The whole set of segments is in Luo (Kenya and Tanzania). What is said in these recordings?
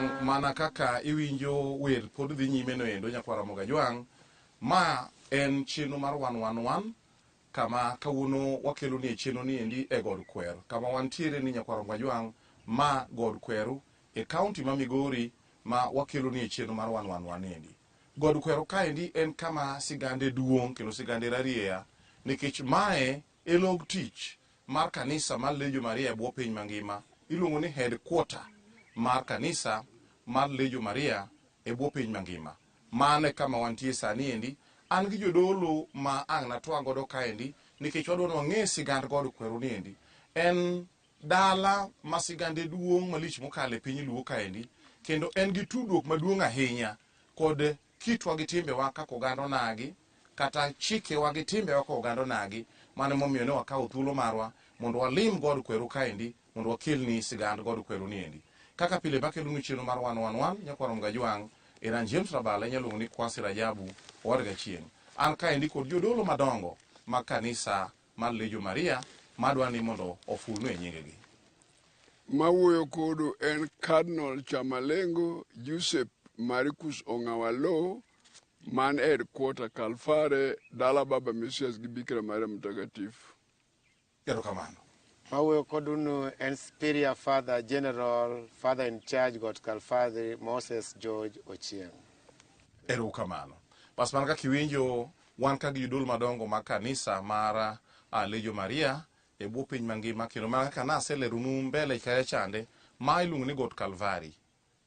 Gajwang' mana kaka iwinjo wer pod dhi nyime no endo nyakwaro Gajwang', ma en chenro mar 111 kama kawuono wakelo ni chenro ni endi e God Kwer kama wantiere ni nyakwaro Gajwang' ma God Kweru e kaunti ma Migori ma wakelo ni chenro mar 111 endi. God Kweru ka endi en kama sigande duong' kendo sigande rarieya nikech mae e log tich mar kanisa mar Lejo Maria e bwo piny mangima, iluongo ni headquarter mar kanisa mar Lejo Maria e bwo piny mangima. Mane kama wantie sani endi, an gi jodolo ma ang' natwa godo ka endi nikech wadwa ni wang'e sigand God Kweru ni endi. En dala ma sigande duong' malich mokale piny luo ka endi, kendo en gi tudruok maduong' ahinya kod kitwa gi timbewa kaka oganda onagi kata chikewa gi timbewa kaka oganda onagi. Mane momiyo ne wakawo thuolo marwa mondo walim God Kweru ka endi mondo wakelni sigand God Kweru ni endi. Kaka pile bakelo ni chenro mar 111 nyakwaro Gajwang' Iran James Rabala nyalo ni Kwasi Rajabu warga chien. An ka endi kod jodolo madongo mag kanisa mar Lejo Maria madwa ni mondo ofulnu e nyingegi. Mawuoyo kodu en Cardinal Chamalengo Joseph Marcus Ongawalo man headquarter Kalfare dala Baba Mesias gi Bikira Maria Mtakatifu. Erokamano. Mawuoyo kodunu en Superior Father General Father in Charge God Kalfadhi Moses George Ochieng. Erokamano. Pas man kaka iwinjo wan ka gi jodolo madongo mag kanisa mar Lejo Maria e bwo piny mangima kendo mana kaka naseleronu mbele kae chande ma iluongo ni God Kalvari.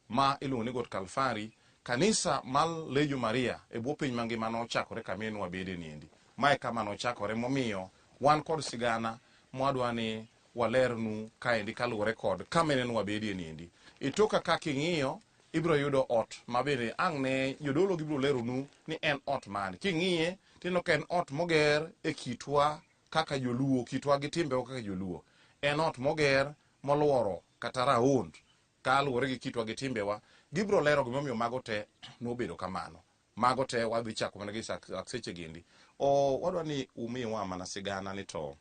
Ma iluongo ni God Kalvari, kanisa mar Lejo Maria e bwo piny mangima nochakore kama en wabede ni endi. Mae kama nochakore momiyo wan kod sigana mwadwa ni walernu kaendi kaluwore kod kama en wabede ni endi. Itoka kaka ing'iyo ibro yudo ot ma bende ang' ne jodolo gibro leronu ni en ot mane. King'iye tineno ka en ot moger e kitwa kaka joluo, kitwa gi timbewa kaka joluo. En ot moger moluoro kata raund kaluwore gi kitwa gi timbewa. Gibro lero gimomiyo mago te nobedo kamano. Mago te wadhi chako mana gi seche gindi. Wadwa ni umiwa mana sigana ni to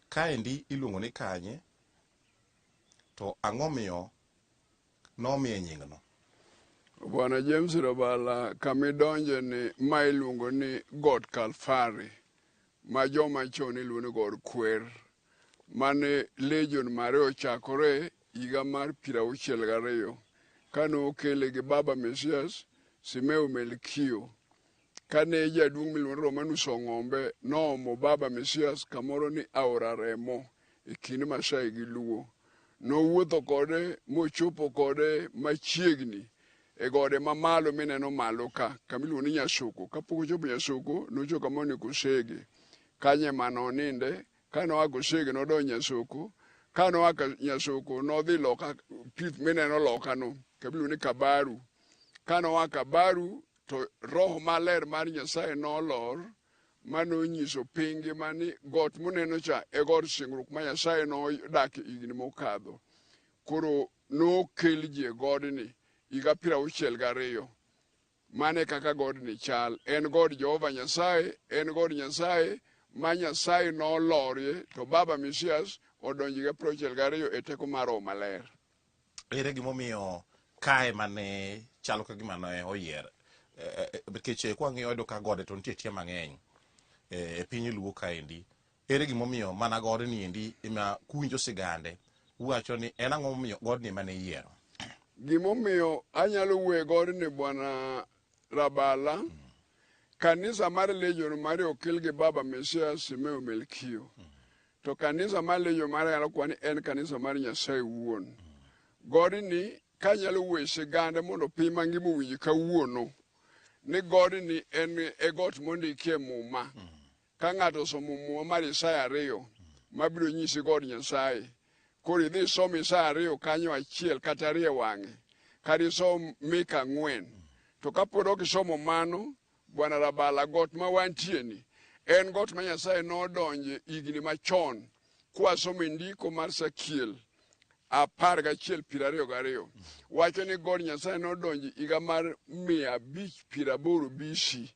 kaendi iluongo ni kanye to ang'o miyo nomiye nyingno. Bwana James Rabala kamidonje ni ma iluongo ni God Kalfari ma joma chon iluongo ni God Kwer mane Legion Maria ochakore higa mar 62 kane okele gi Baba Mesias Simeo Melkio kane jaduong' miluongo ni Romanus Ong'ombe noomo Baba Mesias kamoro ni Aora Remo e kind Masai gi Luo. Nowuotho kode mochopo kode machiegni e gode mamalo mineno malo ka kamiluongo ni Nyasoko. Kapok ochopo Nyasoko nochopo kama ni Kosege kanye manoninde. Kane oa Kosege nodonjo Nyasoko. Kane oa Nyasoko nodhi loka pith mineno loka no kamiluongo ni Kabaru. Kane oa Kabaru to Roho Maler mar Nyasaye nolor manonyiso pingi mani got muneno cha e got singruok ma Nyasaye nodak higni mokadho. Koro nokel ji e godni higa 62. Mane kaka godni chal. En god Jehova Nyasaye, en god Nyasaye ma Nyasaye nolorie to Baba Mesias odonjo higa 62 e teko mar Roho Maler. Ere gimomiyo kae mane chalo ka gima ne oyier. Nikech kwang'iyo do ka gode to nitie tie mang'eny e piny luo kaendi. Ere gimomiyo mana godni endi ema kuwinjo sigande uwacho ni en ang'o momiyo godni mane yiero. Gimomiyo anyalo wuoyo godni Bwana Rabala kanisa mar Legion Maria okel gi Baba Mesias Simeo Melkio. To kanisa mar Legion Maria nyalo kwani en kanisa mar Nyasaye wuon. Godni kanyalo wuoyo sigande mondo piny mangima owinj kawuono ni godni en e got mondikie muma. Ka ng'ato somo muma mar Isaya 2 mabiro nyisi god Nyasaye. Koro idhi som Isaya 2 kanyo achiel kata 2 wang'e. Kar isom Mika 4. To kapod ok isomo mano Bwana Rabala got ma wantie ni en got ma Nyasaye nodonje higni machon kwasomo ndiko mar Sakiel 11:22 wacho ni god Nyasaye nodonjo higa mar 580 BC.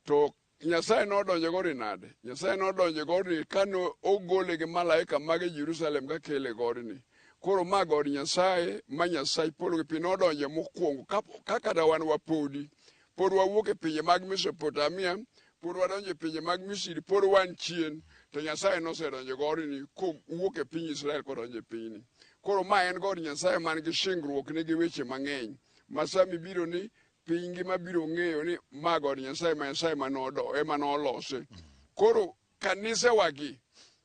To Nyasaye nodonjo gori nade? Nyasaye nodonjo gori kano ogole gi malaika mag Jerusalem ka kele godni. koro ma God Nyasaye ma Nyasaye polo gi piny nodonje mokwongo kaka da wan wapodi pod wawuok e pinje mag Mesopotamia pod wadonjo e pinje mag Misri pod wan chien to Nyasaye nosedonjo godni kowuok e piny Israel kodonjo e pinyni koro ma en God Nyasaye man gi shingruok ni gi weche mang'eny ma sami biro ni piny ngima biro ng'eyo ni ma God Nyasaye ma Nyasaye ema nolose koro kanise wagi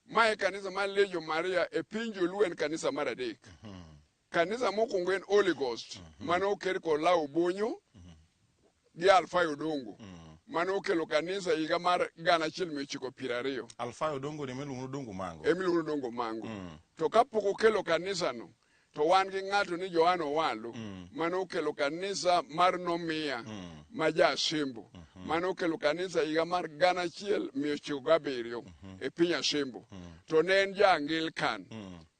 ma e kanisa mar Legion Maria e piny Joluo en kanisa mar adek kanisa mokwongo en Holy Ghost mane okel kod Law Bonyo gi Alfayo Odongo mane okelo kanisa higa mar 1920 Alfayo Odongo ni miluongo Odongo Mango emiluongo Odongo Mango to kapok okelo kanisa no to wan gi ng'ato ni Johana Owalo mane okelo kanisa mar Nomiya ma Asembo mane okelo kanisa higa mar 1907 e piny Asembo to ne en ja-Anglican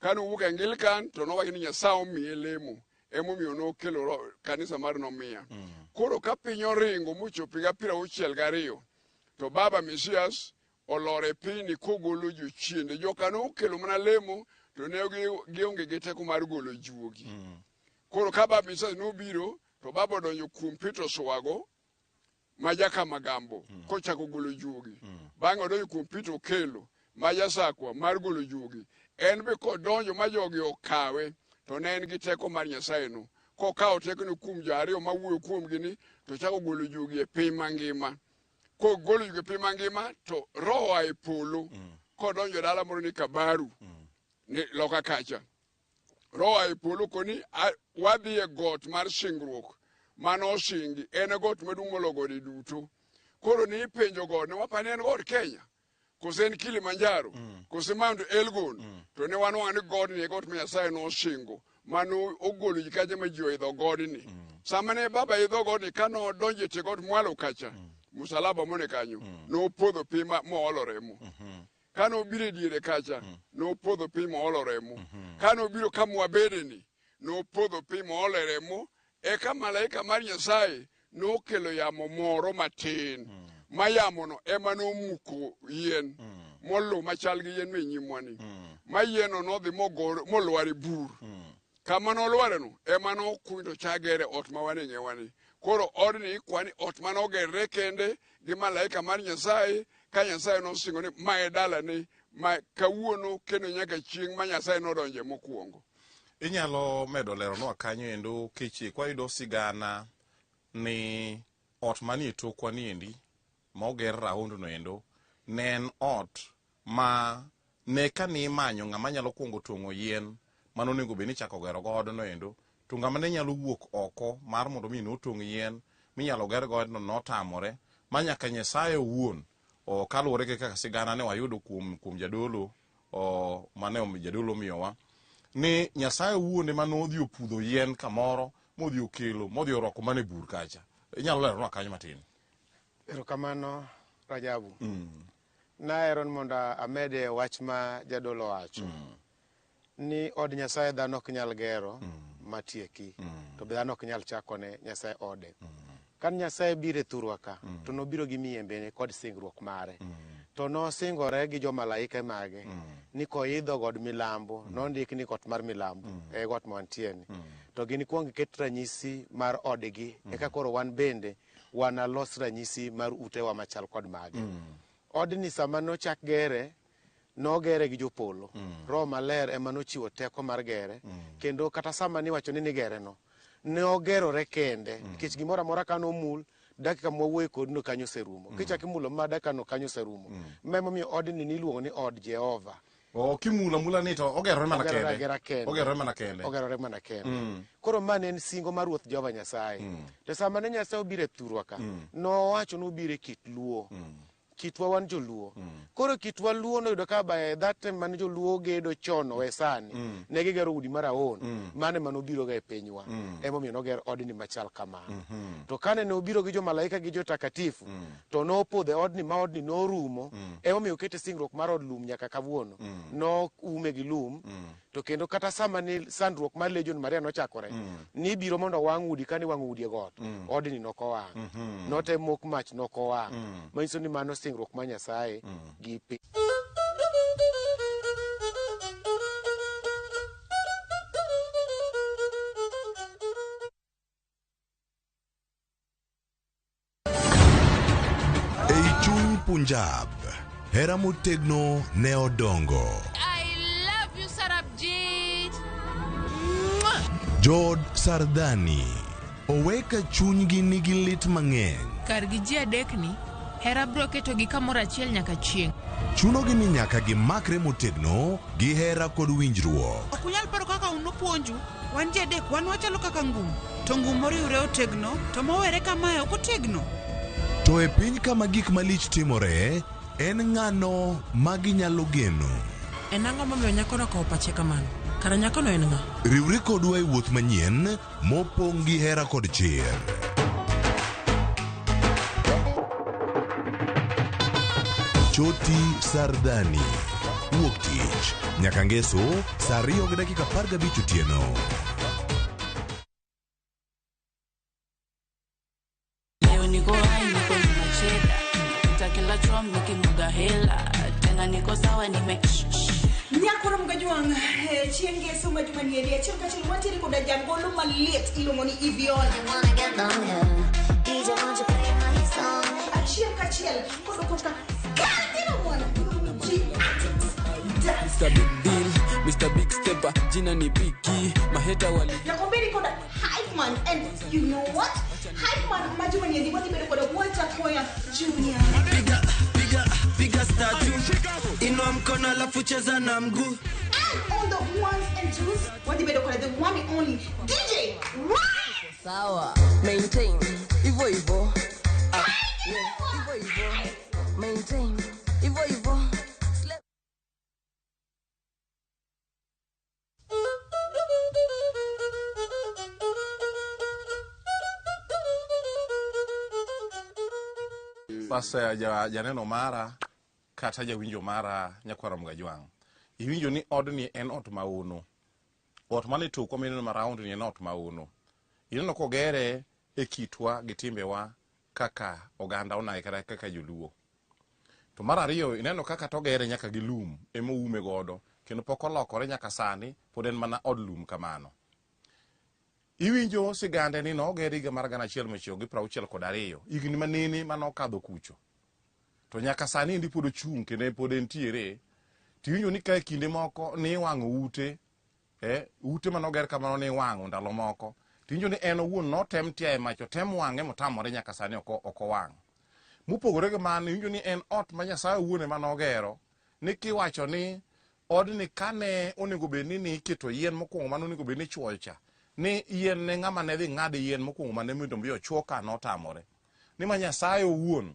kane owuok e Anglican to nowacho ni Nyasaye omiye lemo emomiyo nokelo kanisa mar Nomiya koro ka piny oringo mochopo higa 62 to Baba Mesias olore pinyni kogolo jochiende joka nokelo mana lemo to ne gionge gi teko mar golo juogi koro ka Baba Mesias nobiro to Baba odonjo kuom Petro Swago ma Jakamagambo kochako golo juogi bang'e odonjo kuom Peter Okelo ma Jasakwa mar golo juogi en be kodonjo ma jogi okawe to ne en gi teko mar Nyasaye no kokawo tekono kuom jo-ariyo mawuoyo kuomgi ni to chako golo juogi e piny mangima kogolo juogi e piny mangima to roho e polo kodonjo dala moro ni Kabaru ni loka kacha roho e polo koni wadhi e got mar singruok mano osingi en got maduong' molo gode duto koro ni ipenjo god ne wapani en god Kenya kose en Kilimanjaro kose Mount Elgon to ne wan wang'ani god ni got ma Nyasaye nosingo mano ogolo ji kacha ma ji oidho godni sama ne Baba idho godni kano donjo e tie got mwalo kacha musalaba mone kanyo nopodho piny moolo remo kano obiro e diere kacha nopodho piny moolo remo kano obiro kama wabedeni nopodho piny moolo remo eka malaika mar Nyasaye nokelo yamo moro matin ma yamono ema nomuko yien molu machal gi yien menyimwani ma yieno nodhi molwar e bur kama nolwareno ema nokunyo chagere ot ma wan e ng'ewani koro odni ikwani ot manogerre kende gi malaika mar Nyasaye ka Nyasaye nosingo ni ma e dalane ma kawuono kendo nyaka chieng' ma Nyasaye nodonje mokwongo. Inyalo medo lero nwa kanyo endo kichi kwa yudo sigana ni ot manie tokwa ni endi ma oger raund no endo ne en ot ma ne ka ni manyo ng'ama nyalo kuongo tong'o yien mano nego be ni chako gero god no endo to ng'ama ne nyalo wuok oko mar mondo mi notong' yien minyalo ger god no notamore ma nyaka Nyasaye owuon o kaluwore gi kaka sigana ne wayudo kuom jadolo o mane jadolo miyowa ni Nyasaye owuon ema nodhi opudho yien kamoro modhi okelo modhi oroko mane bur kacha. Inyalo lero nwa kanyo matin. Erokamano Rajabu. Naero mondo amede wach ma jadolo wacho ni od Nyasaye dhano ok nyal gero matieki to dhano ok nyal chako ne Nyasaye ode. Kan Nyasaye biro e thurwa ka to nobiro gi miembene kod singruok mare to nosingore gi jomalaika mage ni koidho god milambo nondik ni got mar milambo e got mantieni to gini kuong ket ranyisi mar odgi eka koro wan bende wanalos ranyisi mar utewa machal kod mage. Odni sama nochak gere nogere gi jopolo Roho Maler ema nochiwo teko mar gere kendo kata sama niwacho ni gere no ne ogerore kende nikech gimoro amora kano mul dakika mwawuoyo kod no kanyo serumo kichaki mulo ma dakika no kanyo serumo memo mi odni niluongo ni od Jehova. Kimula mula ni to ogerore mana kende. Ogerore mana kende. Koro mane en singo mar Ruoth Jehova Nyasaye. To sama ne Nyasaye obiro e thurwa ka nowacho ni obiro e kit luo. Kitwa wan joluo. Koro kitwa luo no yudo ka by that time man joluo gedo chon we sani ne gigero udi mar aon mane manobiro ga e pinywa emomiyo noger odni machal kamano. To kane ne obiro gi jomalaika gi jotakatifu to nopodhe odni ma odni norumo emomiyo kete singruok mar od lum nyaka kawuono no ume gi lum to kendo kata sama ni sandruok mar Legion Maria nochakore ni biro mondo wang' udi kani wang' udi e got odni nokowang' note mok mach nokowang' manyiso ni mano singruok ma Nyasaye gi pi Punjab. Hera motegno ne odongo. I love you, Sarabjit. Jod Sardani. Oweka chunygi nigi lit mang'eny. Kargi ji adekni, hera bro keto gi kamoro achiel nyaka chieng'. Chunogi ni nyaka gimakre motegno gi hera kod winjruok. Ok unyal paro kaka unopuonju. Wan ji adek, wan wachalo kaka ngum. To ngum moriwre otegno, to mowere kamae ok otegno. To e piny kama gik malich timore, en ng'ano ma ginyalo geno. En ang'o momiyo nyakono okawo pache kamano? Kara nyakono en ng'a? Riwre kodwa e wuoth manyien mopong' gi hera kod chir. Choti Sardani. Wuok tich nyaka ngeso saa 2:15 otieno. Leo niko hai, niko nimecheka. Nitakila chom nikimuga hela. Tena niko sawa Nyakoro Mgajwang, chieng' ngeso ma juma ni elie achiel kachiel watiri koda jangolo maliet iluongo ni Ivion. Achiel kachiel kodo koka kandira mwana Mr. Big Deal, Mr. Big Stepper, jina ni Biggie, maheta wali. Nakombeni koda Hype Man, and you know what? Hype Man ma juma ni elie wati bedo koda Walter Koya Junior. Bigger statue, inua mkono alafu cheza na mguu. And on the ones and twos, wati bedo koda the one and only DJ Ryan. sawa. Maintain, hivyo hivyo. Hivyo hivyo. Maintain, hivyo hivyo. Basta janeno mara kata jawinjo mara nyakwara Mgajwang. Iwinjo ni odni en ot mauno. Ot mane tuko mineno maround ni en ot mauno. Ineno kogere e kitwa gi timbewa kaka oganda onae kaka joluo. To mar ariyo ineno kaka togere nyaka gi lum ema oume godo kendo pok olokore nyaka sani pod en mana od lum kamano. Iwinjo sigande ni nogere higa mar 1962 higni manene manokadho kucho. To nyaka sani ndi pod ochung' kendo pod entiere. Tiwinjo ni kae kinde moko ni wang'o ute ute manoger kamano ni wang'o ndalo moko. Tiwinjo ni en owuon notem tiae macho tem wang'e motamore nyaka sani oko wang'. Mopogore gi mano iwinjo ni en ot ma Nyasaye owuon ema nogero ni kiwacho ni odni kane onego bedni ni iketo yien mokwongo mano onego bedni chwoyo cha ni yien ne ng'ama ne dhi ng'ado yien mokwongo mane mondo mbi ochwo ka notamore. Ni ma Nyasaye owuon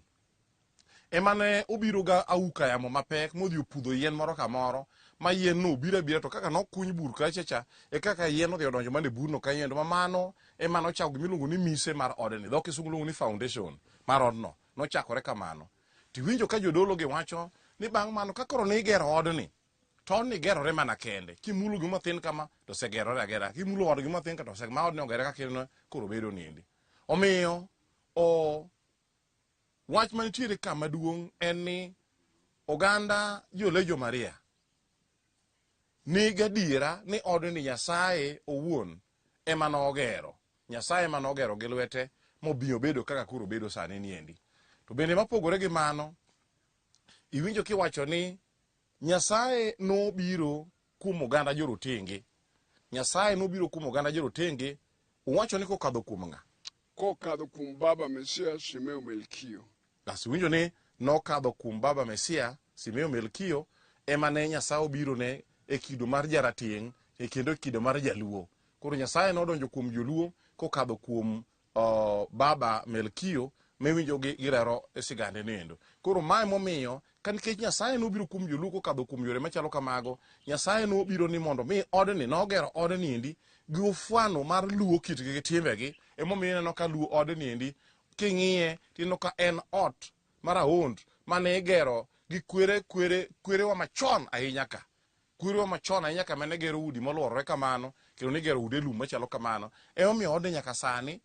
ema ne obiro ga auka yamo mapek modhi opudho yien moro kamoro ma yien no obira to kaka nokuny bur kacha e kaka yien odhi odonjo mane burno ka yien ma mano ema nochako gimiluongo ni mise mar odni. Dhok kisungu luongo ni foundation mar odno nochakore kamano. Tiwinjo ka jodolo gi wacho ni bang' mano ka koro ni gero odni to ni gerore mana kende. Kimulo gi mathin kama to segerore agera. Kimulo od gi mathin ka to ma odni ogere ka kendo koro bedo nindi. Omiyo wach manitiere kama duong' en ni oganda jolejo Maria ni gadiera ni odni Nyasaye owuon ema nogero. Nyasaye ema nogero gi lwete mobiyo bedo kaka koro bedo sani niendi. To bende mapogore gi mano iwinjo kiwacho ni Nyasaye nobiro kuom oganda jorotenge. Nyasaye nobiro kuom oganda jorotenge. Uwacho ni kokadho kuom ng'a? Kokadho kuom Baba Mesia Simeo Melkio. Basi winjo ni nokadho kuom Baba Mesia Simeo Melkio ema ne Nyasaye obiro ne e kido mar jarateng' e kendo kido mar jaluo. Koro Nyasaye nodonjo kuom joluo kokadho kuom Baba Melkio mewinjo girero e sigande nendo. Koro mae momiyo ka nikech Nyasaye nobiro kuom joluo kokadho kuom yore machalo kamago, Nyasaye nobiro ni mondo mi odni nogero odni endi gi ufwano mar luo kitgi gi timbegi. Emomiyo ineno ka luo odni endi king'iye tineno ka en ot marahond mane igero gi kwerewa machon ahinya ka. Kwerewa machon ahinya ka mane gero udi moluorore kamano kendo ne gero ude lum machalo kamano. Emomiyo odni nyaka sani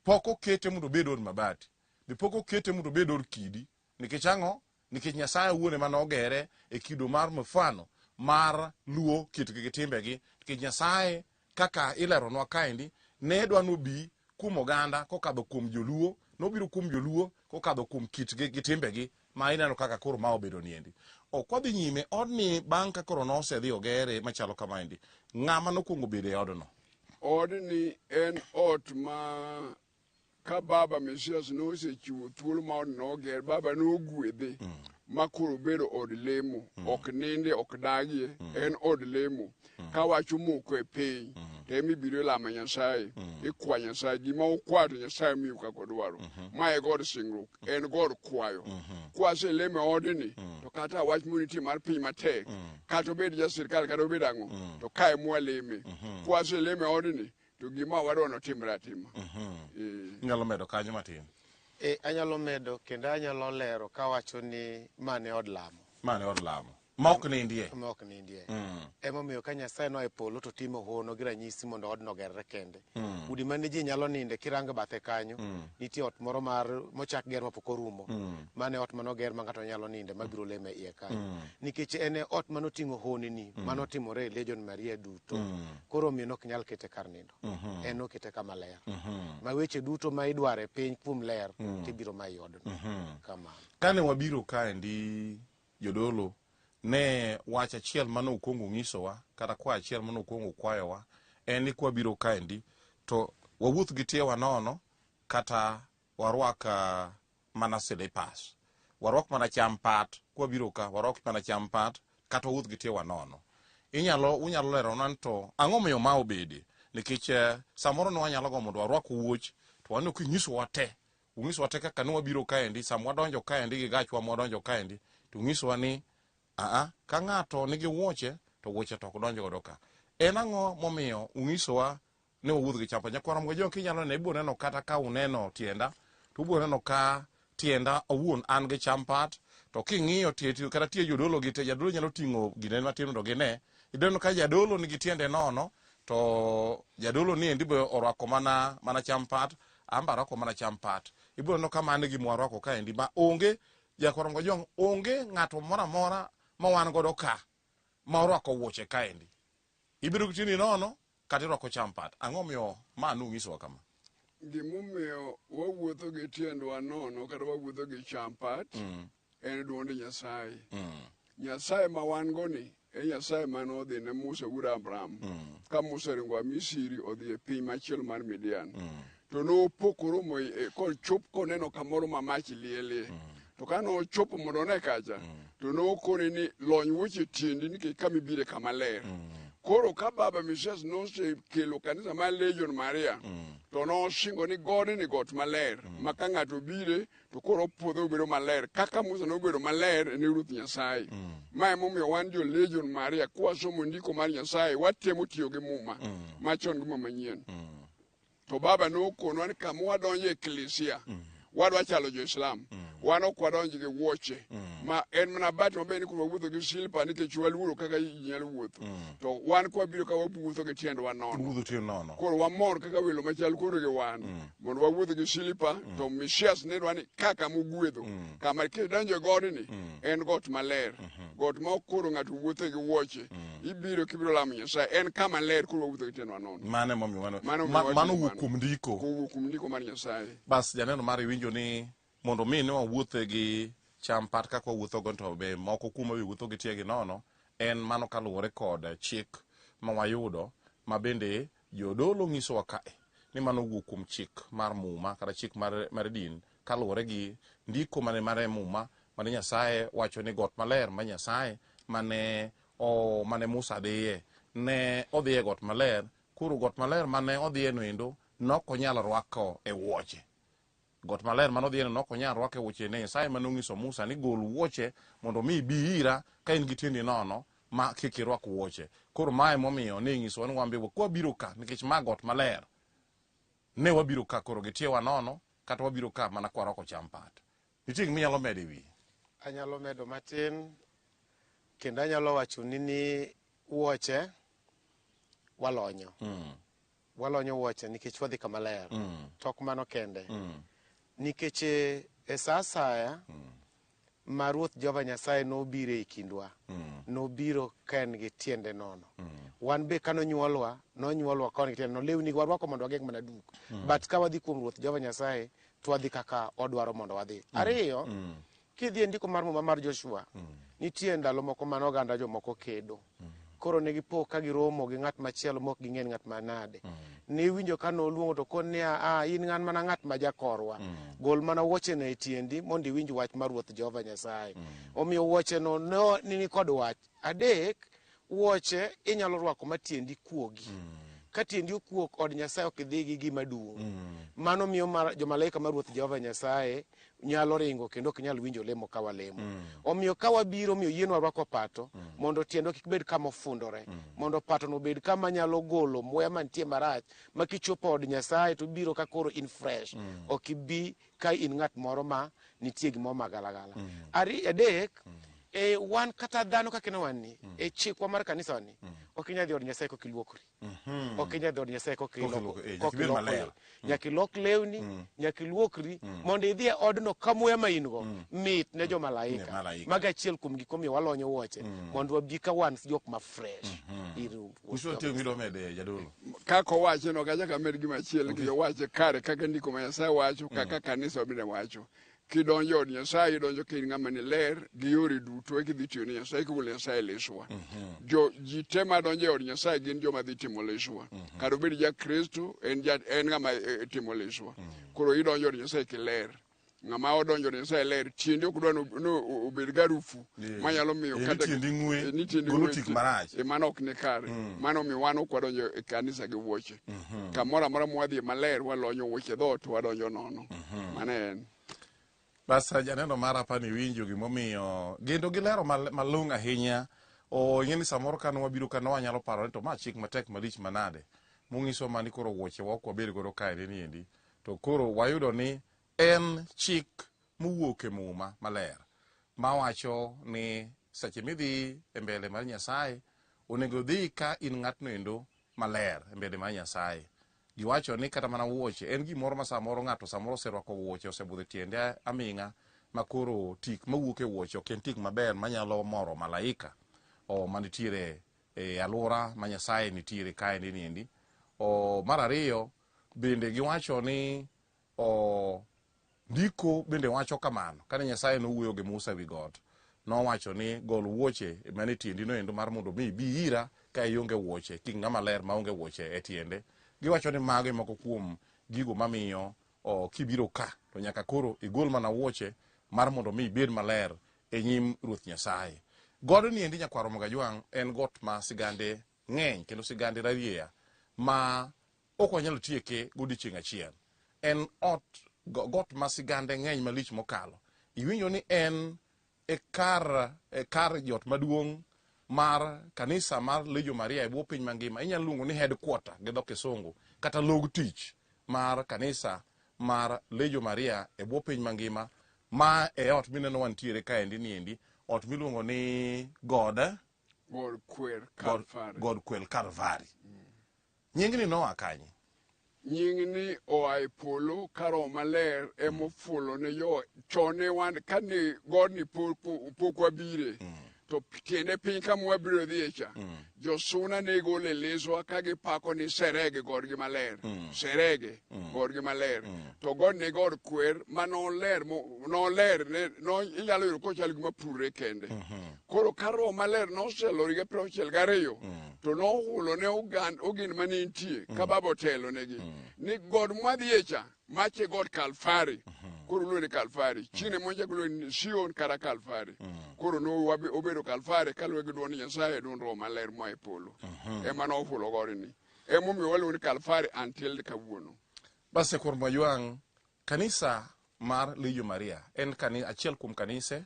pok okete mondo obed od mabati. Be pok okete mondo obed od kidi. Nikech ang'o? Nikech Nyasaye owuon ema nogere e kido mar mfano mar luo kitgi gi timbegi. Nikech Nyasaye kaka ileronwa kaendi ne dwa nobi kuom oganda kokadho kuom joluo nobiro kuom joluo kokadho kuom kitgi gi timbegi ma ineno kaka koro ma obedo niendi. Okwadhi nyime odni bang' ka koro nosedhi ogere machalo kamaendi, ng'ama nokuongo bedo e odno? Odni en ot ma ka baba Mesias nosechiwo thuolo ma od noger, baba nogwedhe ma koro bedo od lemo, ok ninde ok dagie, en od lemo. Ka wacho moko e piny to emibiro lamo Nyasaye, ikwa Nyasaye, gima ukwato Nyasaye miyo kaka odwaro. Ma e God singruok, en God kwayo. Kwase lemo odni to kata wach moniti mar piny matek, kata obed jasirkal kata obed ang'o, to kae mwaleme. Kwase lemo odni to gima wadwa notimre atima. Nyalo medo kanyo matin? Anyalo medo kendo anyalo lero kawacho ni mane od lamo. Mane od lamo. Ma ok nindie? Ma ok nindie. Emomiyo ka Nyasaye no e polo to timo hono gi ranyisi mondo odno gerre kende. Udi mane ji nyalo ninde kirango bathe kanyo, nitie ot moro mochak ger mapok orumo. Mane ot manoger ma ng'ato nyalo ninde mabiro leme iye kanyo. Nikech en ot manoting'o honini manotimore e Legion Maria duto. Koro omiyo nok nyal kete kar nindo. En okete kama ler. Ma weche duto ma idwaro e piny kuom ler tibiro ma yodno. Kamano. Kane wabiro kaendi jodolo, ne wach achiel mane okuongo ng'isowa kata kwa achiel mane okuongo kwayowa en ni kwa biro kaendi to wawuoth gi tiewa nono kata warwak mana silipas, warwak mana champat. Kwa biro ka warwak mana champat kata wawuoth gi tiewa nono. Unyalo lero nan to ang'o miyo ma obede, nikech samoro ne wanyalo go mondo warwak wuoch to wan ok nyisowa te. Unyisowa te kaka ne wabiro kaendi, sama wadonjo kaendi gi gachwa mwadonjo kaendi to unyisowa ni ka ng'ato nigi wuoche to wuoche to ok donjo godo ka. En ang'o momiyo unyisowa ni wawuoth gi champat? Nyakwara Mga kinyalo ne ibiro neno kata ka uneno tienda to ubiro neno ka tienda owuon an gi champat, to king'iyo kata tie jodolo gi te, jadolo nyalo ting'o gine matin mondo gine. Ideno ka jadolo nigi tiende nono to jadolo ni endi be orwako mana champat, amba rwako mana champat. Ibiro neno ka mane gima warwako kaendi ma onge Nyakwara Mga onge ng'ato moro amora ma wan godo ka ma orwako wuoche kaendi. Ibiro gitini nono kata irwako champat. Ang'o miyo ma nung'isowa kama? Gimomiyo wawuotho gi tiendwa nono kata wawuotho gi champat en duond Nyasaye. Nyasaye ma wan goni e Nyasaye manodhi ne Musa wuod Abraham. Ka Musa ringo Misri odhi e piny machielo mar Midian. To nopokoro kochop koneno kamoro ma mach lielie. To ka nochopo mondo ne kacha, to nokone ni lony wuoche tiendi nikech kama ibire kama ler. Koro ka baba Mesias nosekelo kanisa mar Legion Maria, to nosingo ni God ni got maler, ma ka ng'ato bire to koro puodho obedo maler. Kaka Musa nobedo maler ne Ruoth Nyasaye. Ma emomiyo wan jo Legion Maria kwasomo ndiko mar Nyasaye watemo tiyo gi muma machon gi muma manyien. To baba nokonwa ni kama wadonjo e eklesia wadwa chalo jo-Islam. Wan ok wadonjo gi wuoche ma en mana bat maber ni koro wawuotho gi silpa nikech waluoro kaka nyalo wuotho. To wan kwa biro ka wawuotho gi tiendwa nono. Koro wamor kaka welo machal koro gi wan mondo wawuotho gi silpa. To Mesias ne dwa ni kaka mogwedho kama kidonjo e godni en got maler, got ma ok koro ng'ato wuotho gi wuoche. Ibiro kibiro lamo Nyasaye, en kama ler koro wawuotho gi tiendwa nono. Mane momiyo mano wuok kuom ndiko. Wuok kuom ndiko mar Nyasaye. Bas janeno mari winjo ni mondo mi ne wawuothe gi champat kaka wawuotho go to be moko kuma wuotho gi tiegi nono en mano kaluwore kod chik ma wayudo ma bende jodolo ng'isowa kae ni mano wuok kuom chik mar muma kata chik mar din kaluwore gi ndiko mane mar muma mane Nyasaye wacho ni got maler ma Nyasaye mane Musa dhiye ne odhiye got maler. Koro got maler mane odhiye no endo nok onyal rwako e wuoche. Got maler mano dhieno nok onyal rwako e wuoche ne Nyasaye manong'iso Musa ni gol wuoche mondo mi bi ira ka in gi tiendi nono ma kik irwak wuoche. Koro mae momiyo ne ng'isowa ni wambe kwa biro ka nikech ma got maler ne wabiro ka koro gi tiewa nono kata wabiro ka mana kwa rwako champat. Nitie gima inyalo medo e wi? Anyalo medo matin kendo anyalo wacho ni wuoche walonyo. Walonyo wuoche nikech wadhi kama ler. Tok mano kende. Nikech e sa asaya ma Ruoth Jehova Nyasaye nobiro e kindwa, nobiro ka en gi tiende nono. Wan be kanonyuolwa koni gi tiende nono, lewni warwako mondo wageng' mana duk. But ka wadhi kuom Ruoth Jehova Nyasaye to wadhi kaka odwaro mondo wadhi. Ariyo, kidhi e ndiko mar Muma mar Joshua, nitie ndalo moko mane oganda jomoko kedo. Koro ne gipo ka giromo gi ng'at machielo mok ging'en ng'at manade. Ne winjo ka noluongo to kon niya, in ng'an mana ng'at ma jakorwa. Gol mana wuocheno e tiendi mondo iwinj wach mar Ruoth Jehova Nyasaye. Omiyo wuocheno ni kod wach. Adek, wuoche inyalo rwako ma tiendi kuogi. Ka tiendi okuok, od Nyasaye ok idhi gi gima duong'. Mano miyo jomalaika mar Ruoth Jehova Nyasaye nyalo ringo kendo ok nyal winjo lemo ka walemo. Omiyo ka wabiro miyo yienwa rwako pato mondo tiendwa kik bed kama ofundore, mondo pato no bed kama nyalo golo muya mantie marach, ma kichopo od Nyasaye to biro ka koro in fresh, ok ibi ka in ng'at moro ma nitie gimo magalagala. Adek, wan kata dhano kaka wan ni e chikwa mar kanisa wani ok inyal dhi od Nyasaye kok iluokori. Ok inyal dhi od Nyasaye kok ilokori. Nyaka ilok lewni, nyaka iluokri mondo idhi e odno ka muya ma in go mit ne jo malaika. Maga achiel kuom gik momiyo walonyo wuoche mondo wabi ka wan jok ma fresh. Kaka owacho no kacha kamed gima chiel ki owacho kare kaka ndiko ma Nyasaye wacho kaka kanisa bende wacho. Kidonjo od Nyasaye idonjo ka in ng'ama ni ler gi yore duto kidhi tiyo ne Nyasaye kigolo Nyasaye leswa. Ji te madonjo od Nyasaye gin joma dhi timo leswa. Kata obed ja Kristo en ng'ama timo leswa. Koro idonjo od Nyasaye kiler. Ng'ama odonjo od Nyasaye ler tiendi ok dwa no obed garufu manyalo miyo kata ni tiendi golo tik marach. Mano ok ni kare. Mano mi wan ok wadonjo e kanisa gi wuoche. Kamoro amora mwadhi maler walonyo wuoche dhoot wadonjo nono. Mano en. Basa janeno mara pa ni winjo gimomiyo gendo gilero malung' ahinya. Ing'eni samoro kano wabiro kano wanyalo paro ni to ma chik matek malich manade mung'iso mani koro wuoche wa ok wabed godo kae ni endi. To koro wayudo ni en chik mowuok e Muma maler mawacho ni seche midhi e mbele mar Nyasaye onego dhi ka in ng'atno endo maler e mbele mar Nyasaye. Giwacho ni kata mana wuoche en gimoro ma samoro ng'ato samoro oserwako wuoche osebudho tiende aming'a makoro tik mawuok e wuoche ok en tik maber manyalo moro malaika manitiere e alwora ma Nyasaye nitiere kae niendi. Mar ariyo bende giwacho ni ndiko bende wacho kamano kane Nyasaye nowuoyo gi Musa wi got nowacho ni gol wuoche mane tiendi no endo mar mondo mi bi ira ka ionge wuoche kik ng'ama ler maonge wuoche e tiende. Giwacho ni mago moko kuom gigo mamiyo kibiro ka to nyaka koro igol mana wuoche mar mondo mi ibed maler e nyim Ruoth Nyasaye. God ni endi nyakwaro Mogajwang' en got ma sigande ng'eny kendo sigande rarieya ma ok wanyalo tieke godiochieng' achiel. En got ma sigande ng'eny malich mokalo. Iwinjo ni en e kar jot maduong' mar kanisa mar Legion Maria e bwo piny mangima. Inyalo luongo ni headquarter gi dho Kisungu kata log tich mar kanisa mar Legion Maria e bwo piny mangima ma e ot mineno wantiere kaendi niendi, ot miluongo ni God Kwel Calvary. Nying ni noa kanye? Nying ni oa e polo karo maler emofulo ne yo chone wan kani God ni pok wabire. To tiende piny kama wabiro dhiecha josuna ne gole leswa ka gipako ni serege godgi maler. Serege godgi maler. To God ne God kwer manoler inyalo yudo kochal gima purre kende. Koro karo maler noselo higa 62 to nohulo ne ogin mane nitie ka baba otelo negi ni God mwadhiecha mache God Calvary. Koro luone Calvary. Chine monja luone Sion kara Calvary. Koro no obedo Calvary kaluwe gi duond Nyasaye duond Roho Maler moa e polo. Ema nofulo godni. Emomiyo waluone Calvary until kawuono. Base kor Mogajwang', kanisa mar Legion Maria en achiel kuom kanise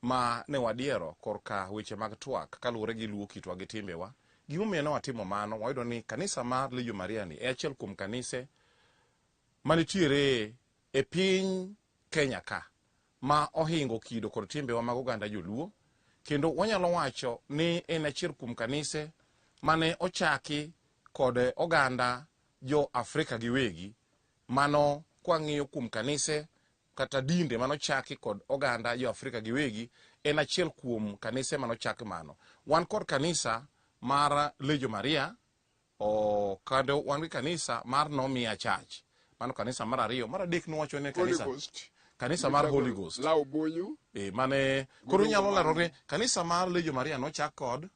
ma ne wadiero korka weche mag twak kaluwore gi luwo kitwa gi timbewa. Gimomiyo ne watimo mano wayudo ni kanisa mar Legion Maria ni e achiel kuom kanise manitiere e piny Kenya ka ma ohingo kido kod timbewa mag oganda joluo, kendo wanyalo wacho ni en achiel kuom kanise mane ochaki kod oganda jo Afrika giwegi. Mano kwang'iyo kuom kanise kata dinde mano chaki kod oganda jo Afrika giwegi en achiel kuom kanise mano chaki mano. Wan kod kanisa mar Legion Maria kendo wan gi kanisa mar Nomia Church. mano kanisa mar ariyo. Mar adek nowacho ne Holy kanisa Ghost. kanisa mar Holy Ghost. Lau bonyo. Mane koro nyalo lerore kanisa mar Lejo Maria nochak kod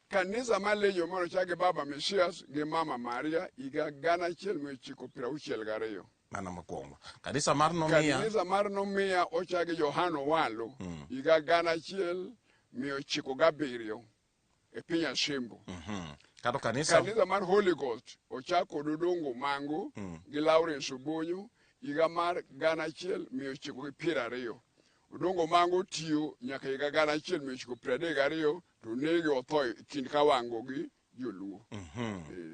Kanisa mar Lejo Maria nochak gi Baba Mesias gi Mama Maria higa 1962. Mana mokwongo. Kanisa mar Nomiya. Kanisa mar Nomiya ochak gi Johano Walo higa 1907 e piny Asembo. Kado kanisa mar Holy Ghost ochak kod Odongo Mango gi Lawrence Obonyo higa mar 1920. Odongo Mango tiyo nyaka higa 1932 to negi otho kind Kawango gi Joluo.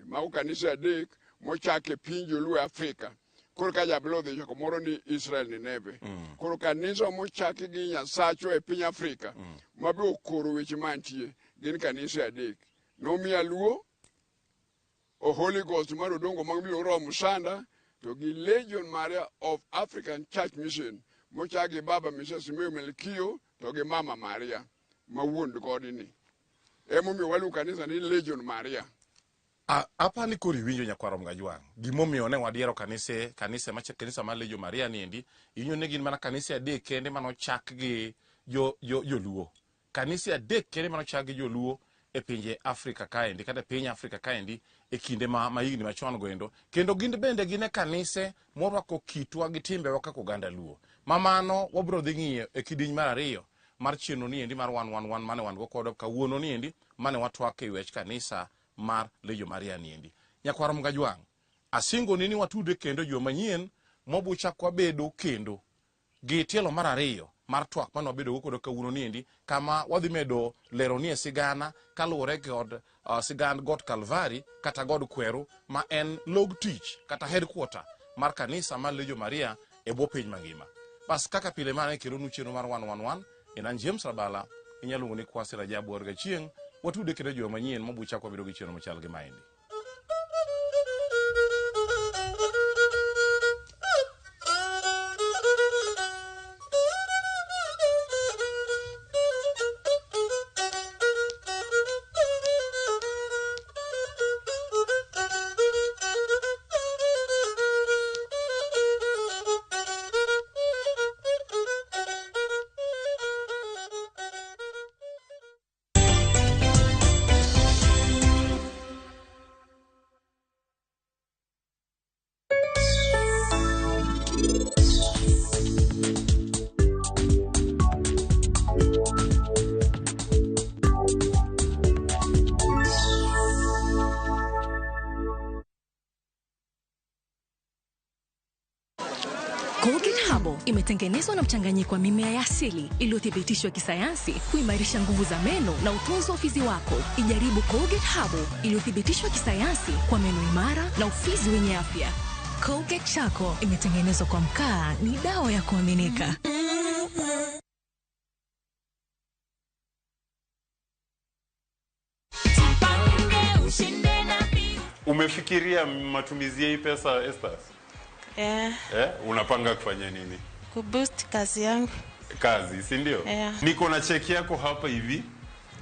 Mago kanisa adek mochak e piny Joluo Afrika. Koro ka jablo dhi choko moro ni Israel Nineve. Koro kanisa mochak gi Nyasacho e piny Afrika mabe okoro weche mantie gin kanisa adek. Nomiya Luo, o Holy Ghost mar Odongo Mango miluongo Roho Musanda, to gi Legion Maria of African Church Mission mochak gi Baba Mesias Melkio to gi Mama Maria ma wuon godini. Emomiyo waluongo kanisa ni Legion Maria. Apa ni kori winjo nyakwaro Mgajwang. Gimomiyo ne wadiero kanisa mar Lejo Maria niendi, inyo ne gin mana kanisa adek kende manochak gi Joluo. Kanisa adek kende manochak gi Joluo e pinje Afrika kaendi, kata piny Afrika kaendi e kinde ma higni machon goendo. Kendo gin bende gine kanise morwako kitwa gi timbewa kaka oganda Luo. Mamano wabro dhi ng'iyo e kidieny mar ariyo mar chenro niendi mar 111 mane wan go kod kawuono niendi mane watwak e wech kanisa mar Lejo Maria niendi. Nyakwaro Mgajwang, asingo ni watude kendo jo manyien mobucha kwa bedo kendo gi tielo mar ariyo mar twak mano bedo kod kawuono niendi kama wadhi medo leronie sigana kaluwore kod sigand God Calvary kata God Kweru ma en log tich kata headquarter mar kanisa mar Lejo Maria e bwo piny mangima. Bas kaka pile mane kero nucheno mar 111 enan James Rabala inyalungo ni Kwasi Rajabu Orga Chieng watude kendo jo manyien mobucha kwa bedo gi cheno machal gi maendi. Colgate Herbal imetengenezwa na mchanganyiko wa mimea ya asili iliyothibitishwa kisayansi kuimarisha nguvu za meno na utunzi wa ufizi wako. Ijaribu Colgate Herbal iliyothibitishwa kisayansi kwa meno imara na ufizi wenye afya. Colgate Charcoal imetengenezwa kwa mkaa, ni dawa ya kuaminika. Umefikiria matumizi ya hii pesa, Esther? Unapanga kufanya nini? Kuboost kazi yangu. Kazi, si ndio? Niko na cheki yako hapa hivi.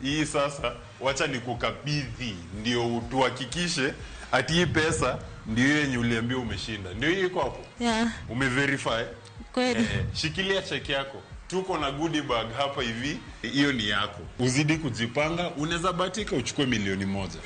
Hii sasa wacha nikukabidhi ndio tuhakikishe ati hii pesa ndio yenye uliambia umeshinda. Ndio hii iko hapo? Umeverify? Kweli. Shikilia cheki yako. Tuko na goodie bag hapa hivi. Hiyo ni yako. Uzidi kujipanga, unaweza bahatika uchukue $1,000,000.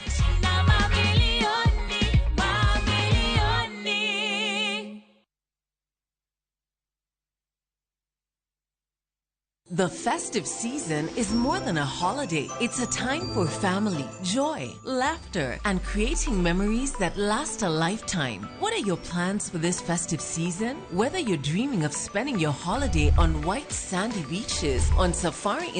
The festive season is more than a holiday. It's a time for family, joy, laughter, and creating memories that last a lifetime. What are your plans for this festive season? Whether you're dreaming of spending your holiday on white sandy beaches, on safari